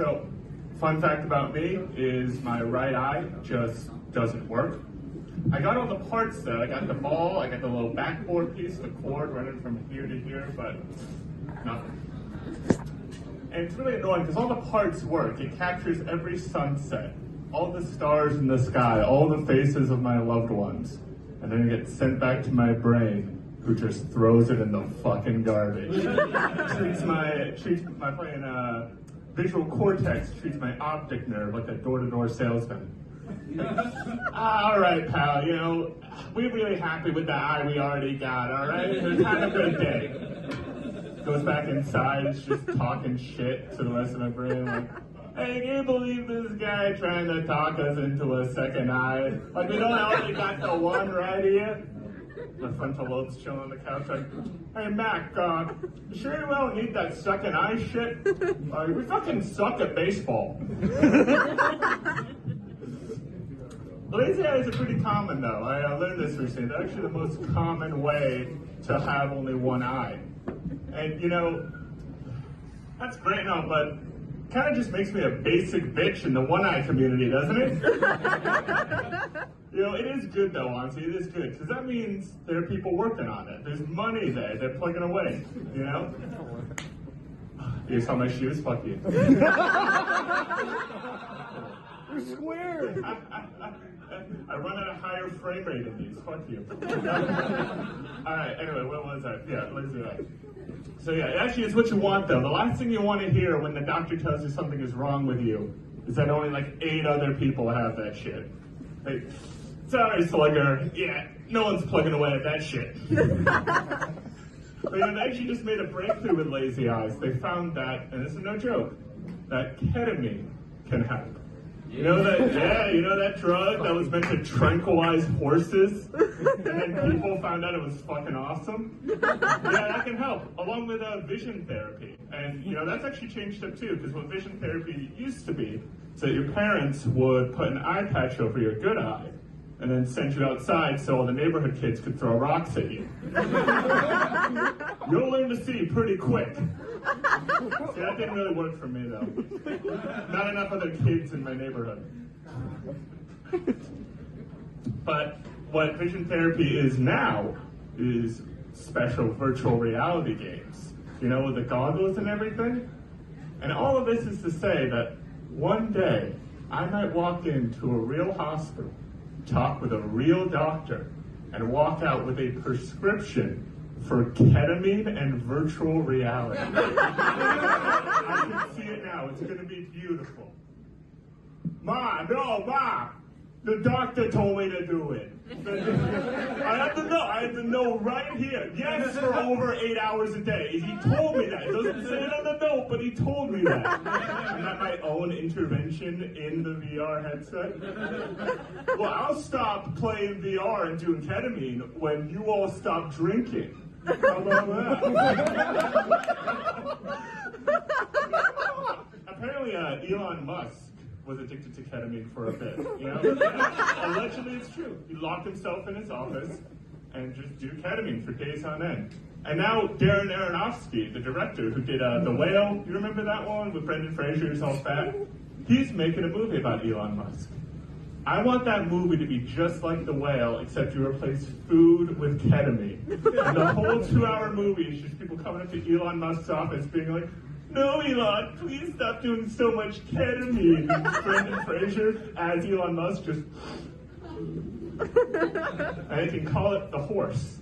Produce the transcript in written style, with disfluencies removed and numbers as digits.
So, fun fact about me is my right eye just doesn't work. I got all the parts though. I got the ball, I got the little backboard piece, the cord running from here to here, but nothing. And it's really annoying because all the parts work. It captures every sunset, all the stars in the sky, all the faces of my loved ones. And then it gets sent back to my brain, who just throws it in the fucking garbage. treats my fucking visual cortex, treats my optic nerve like a door-to-door salesman. All right, pal, you know, we're really happy with the eye we already got, all right? Just have a good day. Goes back inside, it's just talking shit to the rest of my brain, like, hey, can you believe this guy trying to talk us into a second eye? Like, we don't already got the one right here? My frontal lobe's chilling on the couch, like, hey, Mac, you sure you don't need that second eye shit? We fucking suck at baseball. Lazy eyes are pretty common, though. I learned this recently. They're actually the most common way to have only one eye. And, you know, that's great and all, but kind of just makes me a basic bitch in the one-eye community, doesn't it? You know, it is good, though, honestly. It is good, because that means there are people working on it. There's money there. They're plugging away, you know? You saw my shoes? Fuck you. You're square. I run at a higher frame rate than these. Fuck you. All right. Anyway, what was that? Yeah, lazy eye. So yeah, actually, it's what you want though. The last thing you want to hear when the doctor tells you something is wrong with you is that only like 8 other people have that shit. Like, sorry, slugger. Yeah, no one's plugging away at that shit. But you know, they actually just made a breakthrough with lazy eyes. They found that, and this is no joke, that ketamine can help. You know that, yeah, you know that drug that was meant to tranquilize horses? And then people found out it was fucking awesome? Yeah, that can help, along with vision therapy. And, you know, that's actually changed up too, because what vision therapy used to be, is that your parents would put an eye patch over your good eye, and then send you outside so all the neighborhood kids could throw rocks at you. You'll learn to see pretty quick. See, that didn't really work for me, though. Not enough other kids in my neighborhood. But what vision therapy is now is special virtual reality games. You know, with the goggles and everything. And all of this is to say that one day I might walk into a real hospital, talk with a real doctor, and walk out with a prescription for ketamine and virtual reality. I can see it now. It's going to be beautiful. Ma, the doctor told me to do it. I have to know right here. Yes, for over 8 hours a day. He told me that. It doesn't say it on the note, but he told me that. I'm at my own intervention in the VR headset. Well, I'll stop playing VR and doing ketamine when you all stop drinking. How about that? Apparently, Elon Musk was addicted to ketamine for a bit. You know, allegedly it's true. He locked himself in his office and just do ketamine for days on end. And now Darren Aronofsky, the director who did The Whale, you remember that one with Brendan Fraser who's all fat? He's making a movie about Elon Musk. I want that movie to be just like The Whale, except you replace food with ketamine. And the whole 2-hour movie is just people coming up to Elon Musk's office being like, no, Elon, please stop doing so much ketamine. Brendan Fraser as Elon Musk just... And you can call it The Horse.